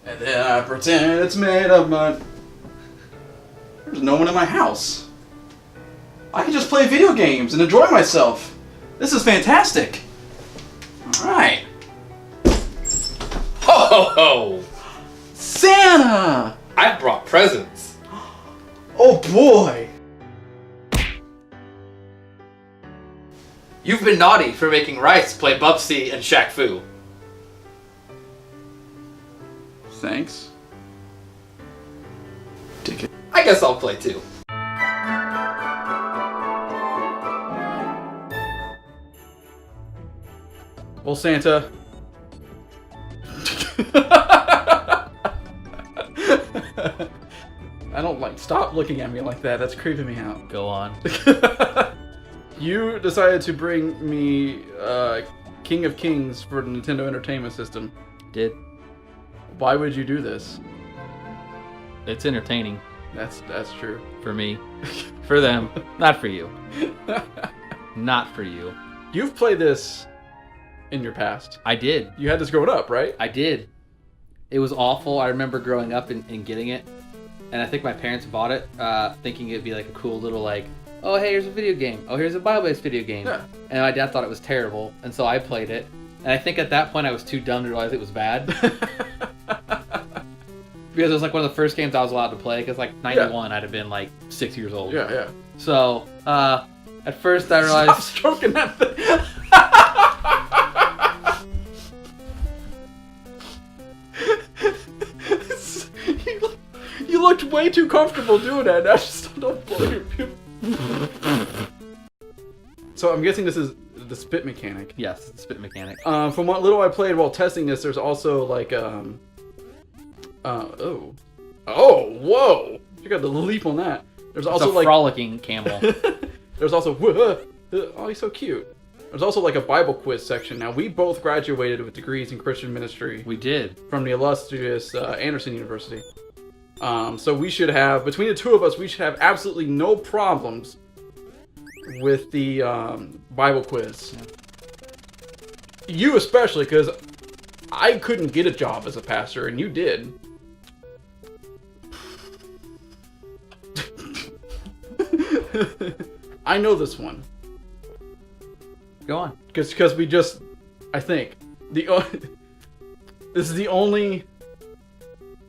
And then I pretend it's made of mud. There's no one in my house. I can just play video games and enjoy myself. This is fantastic. Alright. Ho ho ho! Santa! I brought presents. Oh boy! You've been naughty for making Rice play Bubsy and Shaq Fu. Thanks. Take it. I guess I'll play too. Well, Santa. I don't like. Stop looking at me like that. That's creeping me out. Go on. You decided to bring me King of Kings for the Nintendo Entertainment System. Did. Why would you do this? It's entertaining. That's true. For me. For them. Not for you. Not for you. You've played this in your past. I did. You had this growing up, right? I did. It was awful. I remember growing up and getting it. And I think my parents bought it thinking it'd be like a cool little like, oh, hey, here's a video game. Oh, here's a Bible-based video game. Yeah. And my dad thought it was terrible. And so I played it. And I think at that point I was too dumb to realize it was bad. Because it was like one of the first games I was allowed to play. Because like 91, I'd have been like 6 years old. Yeah, yeah. So at first I realized... Stop stroking that thing. You looked way too comfortable doing that. Now just don't blow your pupil. So I'm guessing this is the spit mechanic. Yes, the spit mechanic. From what little I played while testing this, there's also like whoa! You got the leap on that. There's also it's a frolicking camel. There's also oh, he's so cute. There's also like a Bible quiz section. Now we both graduated with degrees in Christian ministry. We did from the illustrious Anderson University. So we should have, between the two of us, we should have absolutely no problems with the Bible quiz. Yeah. You especially, because I couldn't get a job as a pastor, and you did. I know this one. Go on. Because we just, I think, this is the only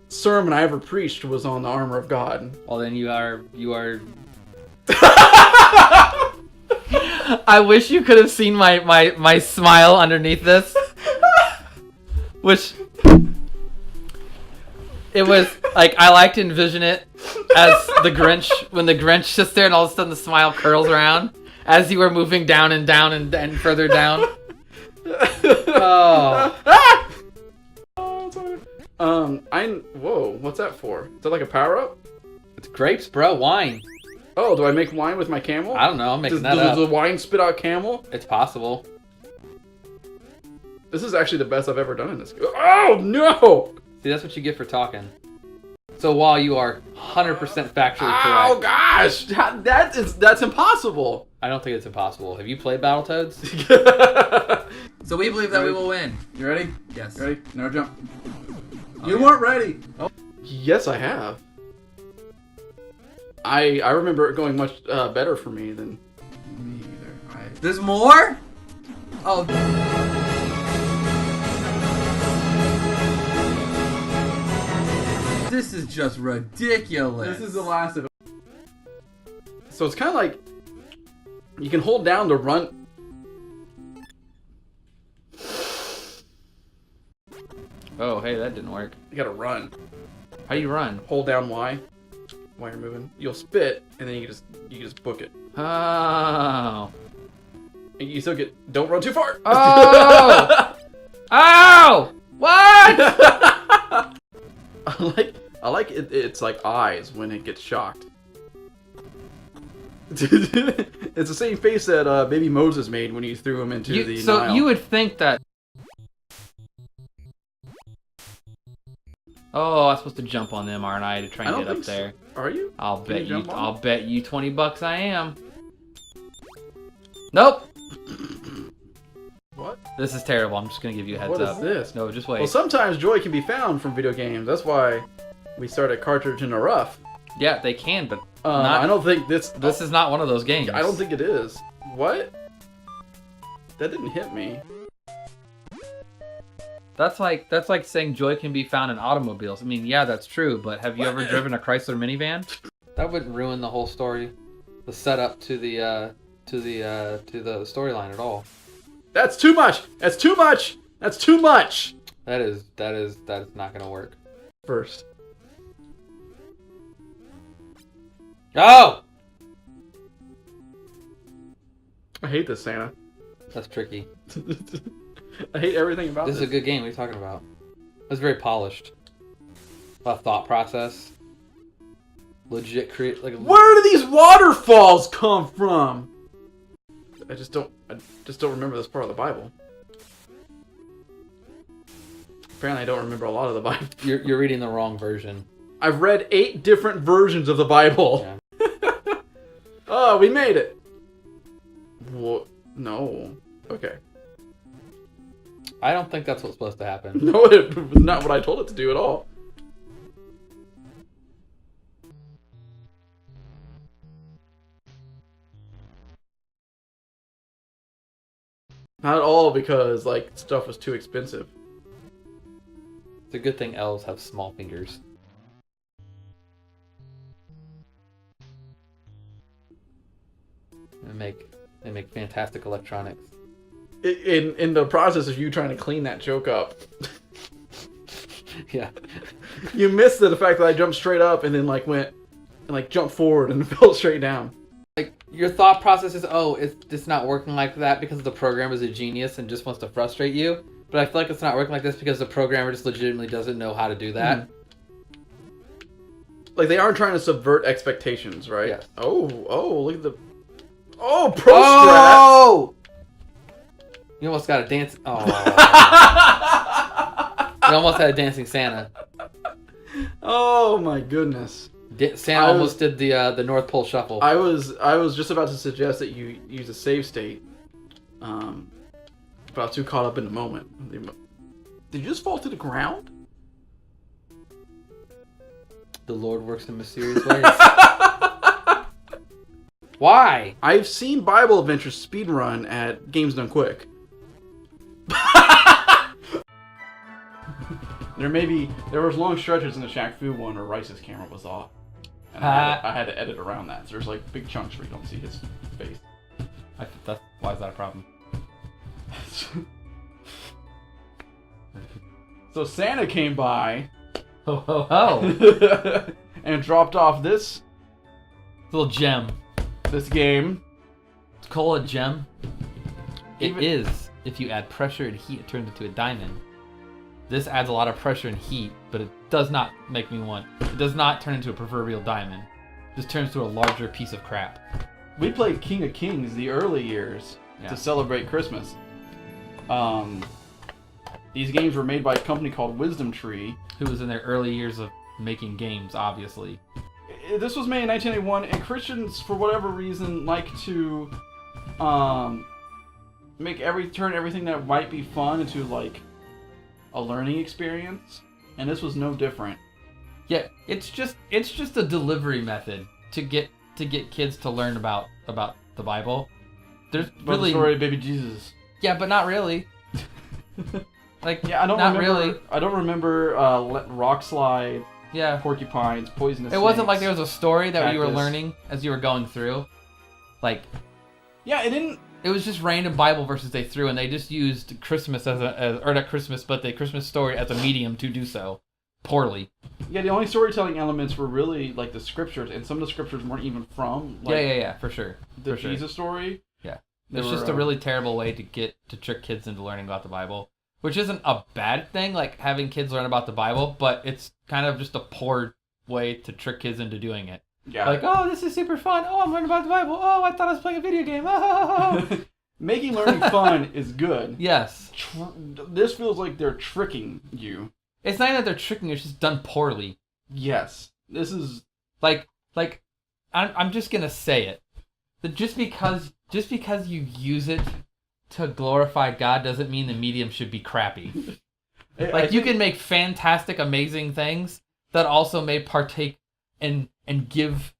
sermon I ever preached was on the armor of God. Well, then you are. I wish you could have seen my smile underneath this. Which it was like I like to envision it as the Grinch when the Grinch sits there and all of a sudden the smile curls around as you were moving down and down and further down. Oh. Whoa, what's that for? Is that like a power-up? It's grapes, bro. Wine. Oh, do I make wine with my camel? I don't know. I'm making that up. Does the wine spit out camel? It's possible. This is actually the best I've ever done in this. Oh, no! See, that's what you get for talking. So while you are 100% factually correct... Oh, gosh! That's impossible! I don't think it's impossible. Have you played Battletoads? So we believe that we will win. You ready? Yes. Ready? No jump. Oh, You weren't ready. Oh. Yes, I have. I remember it going much better for me than me either. There's more? Oh. This is just ridiculous. This is the last of it. So it's kind of like you can hold down to run. Oh, hey, that didn't work. You gotta run. How do you run? Hold down Y while you're moving. You'll spit, and then you just book it. Oh. And you still get. Don't run too far. Oh. Oh. What? I like it. It's like eyes when it gets shocked. It's the same face that baby Moses made when he threw him into the So Nile. you would think that. Oh, I'm supposed to jump on them, aren't I, to try and get up there? Are you? I'll bet you $20 I am. Nope. What? This is terrible. I'm just gonna give you a heads What up. is this? No, just wait. Well, sometimes joy can be found from video games. That's why we start at Cartridge in a rough. Yeah, they can, but I don't think this is not one of those games. I don't think it is. What? That didn't hit me. That's like saying joy can be found in automobiles. I mean, yeah, that's true, but have you ever driven a Chrysler minivan? That wouldn't ruin the whole story, the setup to the storyline at all. That's too much. That's too much. That's too much. That is not gonna work. First. Oh! I hate this Santa. That's tricky. I hate everything about this. This is a good game. What are you talking about? It's very polished. A lot of thought process. Legit create like. Where do these waterfalls come from? I just don't remember this part of the Bible. Apparently, I don't remember a lot of the Bible. You're reading the wrong version. I've read 8 different versions of the Bible. Yeah. Oh, we made it. What? No. Okay. I don't think that's what's supposed to happen. No, it was not what I told it to do at all. Not at all, because like stuff was too expensive. It's a good thing elves have small fingers. They make fantastic electronics. In the process of you trying to clean that joke up, Yeah. you missed the fact that I jumped straight up and then like went and like jumped forward and fell straight down. Like your thought process is, oh, it's just not working like that because the programmer is a genius and just wants to frustrate you. But I feel like it's not working like this because the programmer just legitimately doesn't know how to do that. Mm-hmm. Like they aren't trying to subvert expectations, right? Yes. Oh, look at the. Oh, pro strat. Oh! You almost got a dance. Oh. You almost had a dancing Santa. Oh my goodness. Santa almost did the North Pole Shuffle. I was just about to suggest that you use a save state, but I was too caught up in the moment. Did you just fall to the ground? The Lord works in mysterious ways. Why? I've seen Bible Adventures speedrun at Games Done Quick. There was long stretches in the Shaq Fu one where Rice's camera was off. And I had to edit around that. So there's like big chunks where you don't see his face. Why is that a problem? So Santa came by Ho ho ho! and dropped off this Little gem. game. It's called a gem. Even- It is. If you add pressure and heat, it turns into a diamond. This adds a lot of pressure and heat, but it does not make me want. It does not turn into a proverbial diamond. It just turns to a larger piece of crap. We played King of Kings the early years to celebrate Christmas. These games were made by a company called Wisdom Tree. Who was in their early years of making games, obviously. This was made in 1981, and Christians, for whatever reason, like to turn everything that might be fun into like a learning experience, and this was no different. Yeah, it's just a delivery method to get kids to learn about the Bible. There's About the story of baby Jesus. Yeah, but not really. Like, yeah, I don't not remember. really. I don't remember rock slide. Yeah, Porcupines, poisonous. it wasn't snakes, like there was a story that you were cactus. learning as you were going through. Like, yeah, it didn't. it was just random Bible verses they threw, and they just used Christmas or not Christmas, but the Christmas story as a medium to do so. Poorly. Yeah, the only storytelling elements were really like the scriptures, and some of the scriptures weren't even from. Like, Yeah, for sure. The For sure. Jesus story. Yeah, They it's were, just a really terrible way to trick kids into learning about the Bible, which isn't a bad thing, like having kids learn about the Bible, but it's kind of just a poor way to trick kids into doing it. Yeah. Like, oh, this is super fun. Oh, I'm learning about the Bible. Oh, I thought I was playing a video game. Oh. Making learning fun is good. Yes. This feels like they're tricking you. It's not even that they're tricking you, it's just done poorly. Yes. This is Like, I'm just gonna say it. That just because you use it to glorify God doesn't mean the medium should be crappy. I You can make fantastic, amazing things that also may partake and give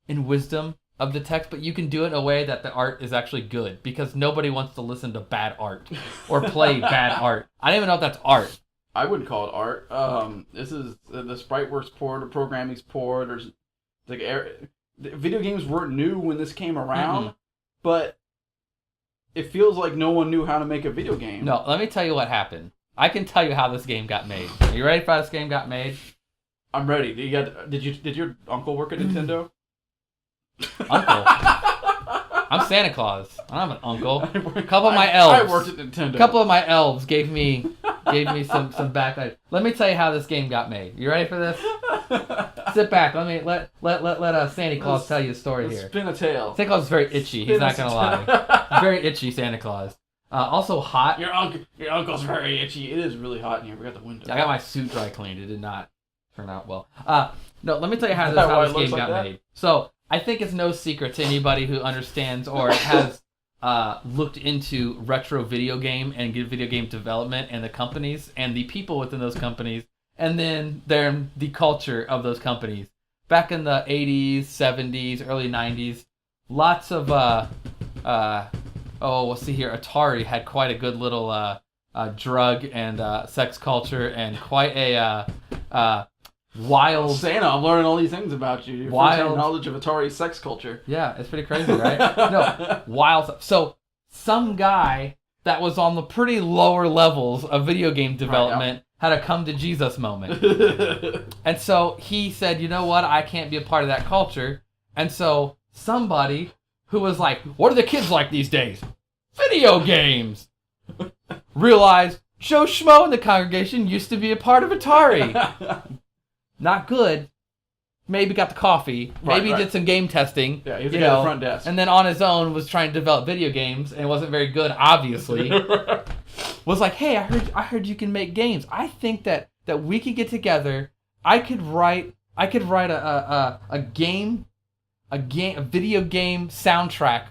in wisdom of the text, but you can do it in a way that the art is actually good, because nobody wants to listen to bad art or play bad art. I don't even know if that's art. I wouldn't call it art. This is the Spriteworks port or Programming's port, or the video games weren't new when this came around, but it feels like no one knew how to make a video game. No, let me tell you what happened. I can tell you how this game got made. Are you ready for how this game got made? I'm ready. Did your uncle work at Nintendo? Uncle? I'm Santa Claus. I don't have an uncle. A couple of my elves. I worked at Nintendo. A couple of my elves gave me some backlight. Let me tell you how this game got made. You ready for this? Sit back. Let Santa Claus tell you a story here. Spin a tail. Santa Claus is very itchy. He's not gonna lie. Very itchy Santa Claus. Also hot. Your uncle's very itchy. It is really hot in here. We got the window. I got my suit dry cleaned. It did not turn out well. No, let me tell you how this game got made. So I think it's no secret to anybody who understands or has looked into retro video game and video game development and the companies and the people within those companies, and then the culture of those companies. Back in the 80s, 70s, early 90s, lots of we'll see here. Atari had quite a good little drug and sex culture, and quite a wild. Santa, I'm learning all these things about you. Your Wild knowledge of Atari sex culture. Yeah, it's pretty crazy, right? No, wild stuff. So some guy that was on the pretty lower levels of video game development had a come to Jesus moment. And so he said, you know what? I can't be a part of that culture. And so somebody who was like, what are the kids like these days? Video games. Realized Joe Schmo in the congregation used to be a part of Atari. Not good. Maybe got the coffee. Maybe did some game testing. Yeah, he was at the front desk. And then on his own was trying to develop video games and wasn't very good, obviously. Was like, hey, I heard you can make games. I think that we could get together. I could write a video game soundtrack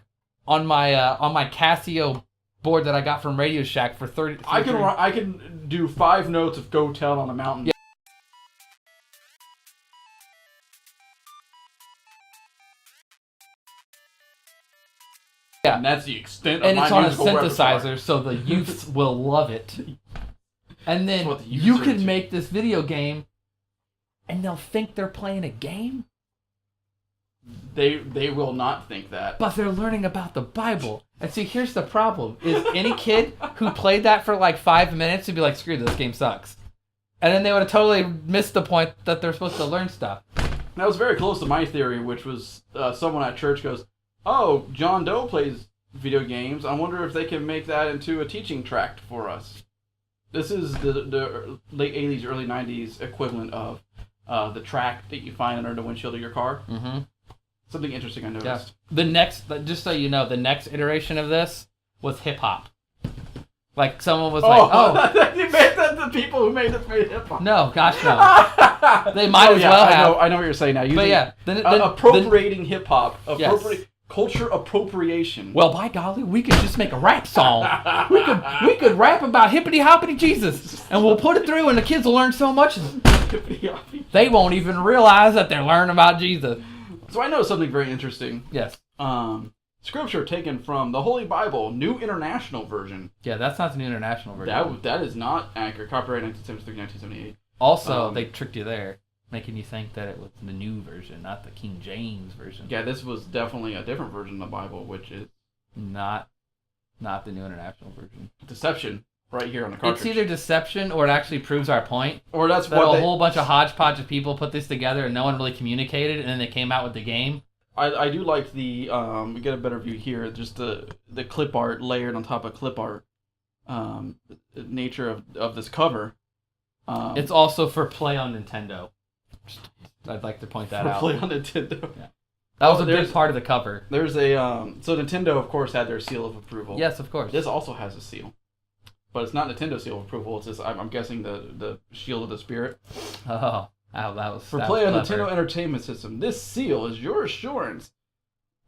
on my Casio board that I got from Radio Shack for 30. I can do 5 notes of Go Tell on a Mountain. Yeah. Yeah. And that's the extent of and my it's on a musical synthesizer, repertoire. so the youths will love it. And then you can make this video game, and they'll think they're playing a game. They will not think that. But they're learning about the Bible. And see, here's the problem: is any kid who played that for like 5 minutes would be like, "Screw this game sucks," and then they would have totally missed the point that they're supposed to learn stuff. That was very close to my theory, which was someone at church goes, "Oh, John Doe plays video games. I wonder if they can make that into a teaching tract for us." This is the late 80s, early 90s equivalent of the tract that you find under the windshield of your car. Mm-hmm. Something interesting I noticed. Yeah. The next, just so you know, the next iteration of this was hip hop. Like someone was like, "Oh, you made that the people who made this made hip hop." No, gosh, no. They might as well have. I know what you're saying now. But yeah, appropriating hip hop, Yes. Culture appropriation. Well, by golly, we could just make a rap song. we could rap about hippity hoppity Jesus, and we'll put it through, and the kids will learn so much they won't even realize that they're learning about Jesus. So I know something very interesting. Yes. Scripture taken from the Holy Bible, New International Version. Yeah, that's not the New International Version. That is not accurate. Copyright 1973, 1978. Also, they tricked you there, making you think that it was the new version, not the King James version. Yeah, this was definitely a different version of the Bible, which is not the New International Version. Deception, right here on the cartridge. It's either deception or it actually proves our point. Or that's that what a whole bunch of hodgepodge of people put this together and no one really communicated, and then they came out with the game. I do like the we get a better view here. Just the clip art layered on top of clip art. Nature of this cover. It's also for play on Nintendo. I'd like to point that out. Play on Nintendo. Yeah. That was a big part of the cover. There's a so Nintendo of course had their seal of approval. Yes, of course. This also has a seal, but it's not Nintendo seal of approval. It's just I'm guessing the Shield of the Spirit. Oh, that was for play on Nintendo Entertainment System. This seal is your assurance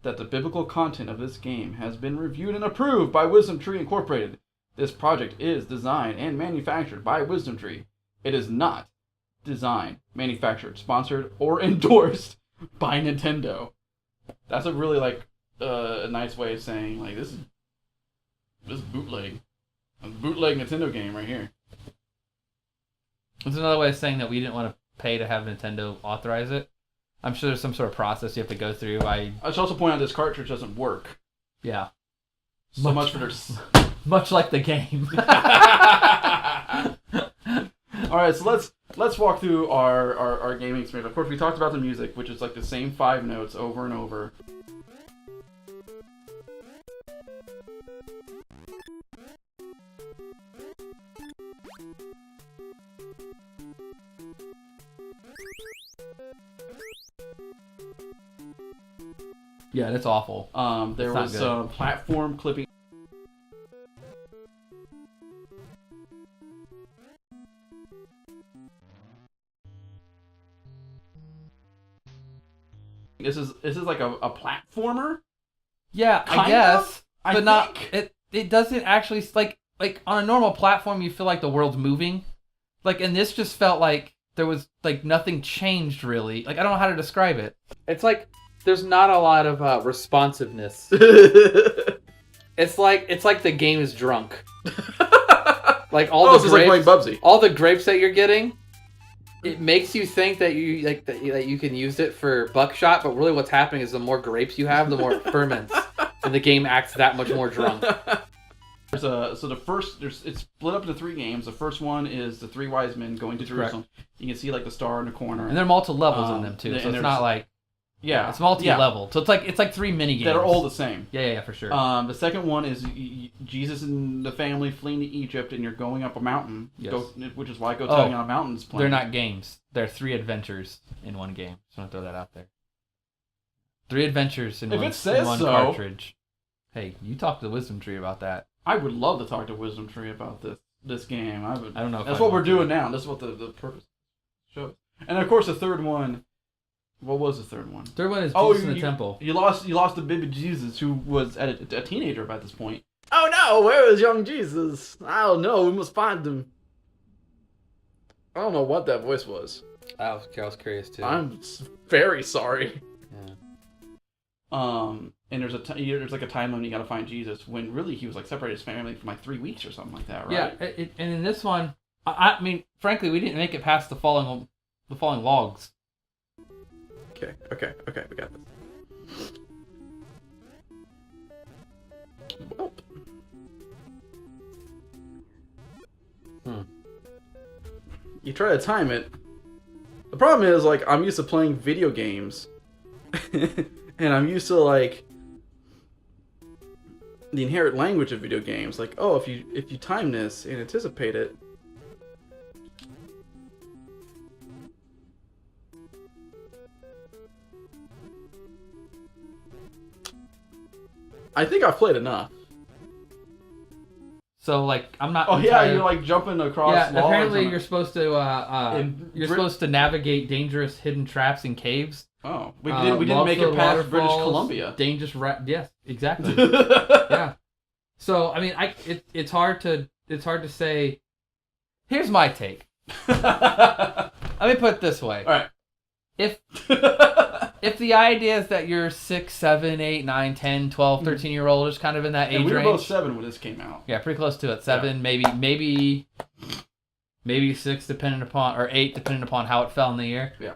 that the biblical content of this game has been reviewed and approved by Wisdom Tree Incorporated. This project is designed and manufactured by Wisdom Tree. It is not designed, manufactured, sponsored, or endorsed by Nintendo. That's a really a nice way of saying this is bootleg. A bootleg Nintendo game right here. It's another way of saying that we didn't want to pay to have Nintendo authorize it. I'm sure there's some sort of process you have to go through. I should also point out this cartridge doesn't work. Yeah. So much for their... Much like the game. Alright, so let's walk through our gaming experience. Of course, we talked about the music, which is the same 5 notes over and over. Yeah, that's awful. There was some platform clipping. This is like a platformer. Yeah, I guess, but not. It doesn't actually like on a normal platform. You feel like the world's moving, and this just felt like there was nothing changed really. I don't know how to describe it. It's like there's not a lot of responsiveness. It's like the game is drunk. All the grapes, like Bubsy. All the grapes that you're getting. It makes you think that you can use it for buckshot, but really what's happening is the more grapes you have, the more it ferments, and the game acts that much more drunk. It's split up into 3 games. The first one is the 3 wise men going to Jerusalem. Correct. You can see the star in the corner, and there are multiple levels in them too. So it's not it's multi-level. Yeah. So it's like 3 mini games that are all the same. Yeah, for sure. The second one is Jesus and the family fleeing to Egypt, and you're going up a mountain. Yes. Which is why Go Telling on a Mountain is playing. They're not games. They're 3 adventures in one game. So I'm gonna throw that out there. 3 adventures in one cartridge. Hey, you talk to the Wisdom Tree about that. I would love to talk to Wisdom Tree about this game. I don't know. That's what we're doing now. That's what the purpose shows. And of course, the third one. What was the third one? Third one is Jesus in the Temple. You lost the baby Jesus, who was a teenager at this point. Oh no! Where is young Jesus? I don't know. We must find him. I don't know what that voice was. I was curious too. I'm very sorry. Yeah. And there's a time limit you gotta find Jesus, when really he was separated his family for 3 weeks or something like that, right? Yeah. And in this one, I mean, frankly, we didn't make it past the falling logs. Okay, we got this. Well. You try to time it. The problem is, I'm used to playing video games. And I'm used to, the inherent language of video games. If you time this and anticipate it, I think I've played enough. So I'm not. Oh yeah, you're jumping across. Yeah, apparently you're supposed to supposed to navigate dangerous hidden traps in caves. Oh, we didn't make it past British Columbia. Dangerous yes, exactly. Yeah. So I mean, it's hard to say. Here's my take. Let me put it this way. All right. If the idea is that you're 6, 7, 8, 9, 10, 12, 13-year-old, is kind of in that age range. We were both 7 when this came out. Yeah, pretty close to it. 7, yeah. maybe 6, depending upon, or 8, depending upon how it fell in the year. Yeah.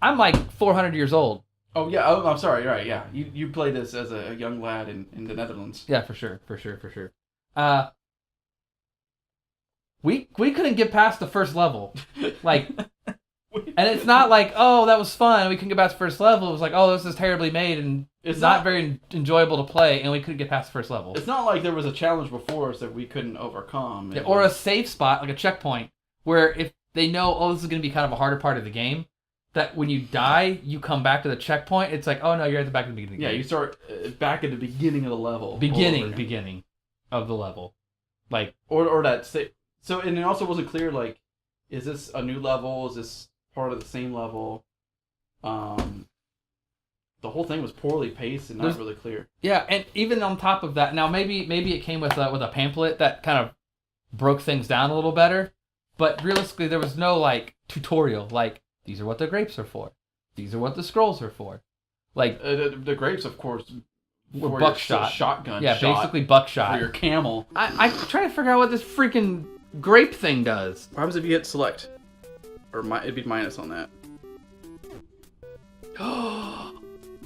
I'm 400 years old. Oh yeah. Oh, I'm sorry. You're right. Yeah. You played this as a young lad in the Netherlands. Yeah, for sure. We couldn't get past the first level, and it's not that was fun. We couldn't get past the first level. It was this is terribly made and it's not very enjoyable to play, and we couldn't get past the first level. It's not like there was a challenge before us that we couldn't overcome. Yeah, or a safe spot, like a checkpoint, where if they know, this is going to be kind of a harder part of the game, that when you die, you come back to the checkpoint. It's oh no, you're at the back of the beginning of the game. Yeah, you start back at the beginning of the level. Beginning of the level, or that. So and it also wasn't clear. Is this a new level? Is this part of the same level? the whole thing was poorly paced and not really clear. Yeah, and even on top of that, now maybe it came with a pamphlet that kind of broke things down a little better, but realistically there was no like tutorial like these are what the grapes are for, these are what the scrolls are for, like the grapes, of course, were buckshot, shotgun, yeah, basically buckshot for your camel. I'm trying to figure out what this freaking grape thing does. What happens if you hit select? Or it'd be minus on that.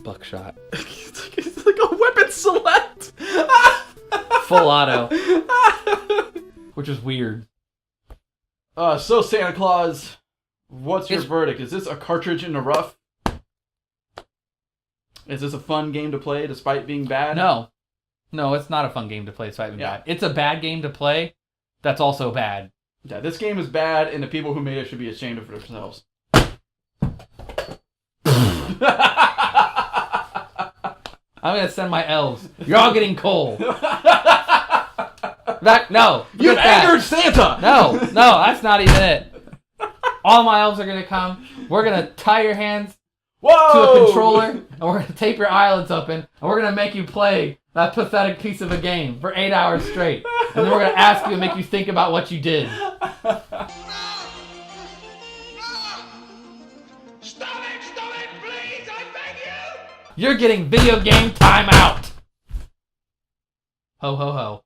Buckshot. It's like a weapon select. Full auto. Which is weird. So Santa Claus, what's your verdict? Is this a cartridge in the rough? Is this a fun game to play despite being bad? No, it's not a fun game to play despite being bad. It's a bad game to play that's also bad. Yeah, this game is bad, and the people who made it should be ashamed of themselves. I'm gonna send my elves. You're all getting coal. No. You've angered Santa! No, that's not even it. All my elves are gonna come. We're gonna tie your hands to a controller, and we're gonna tape your eyelids open, and we're gonna make you play that pathetic piece of a game for 8 hours straight. And then we're gonna ask you and make you think about what you did. Stop it, please, I beg you! You're getting video game timeout. Ho ho ho.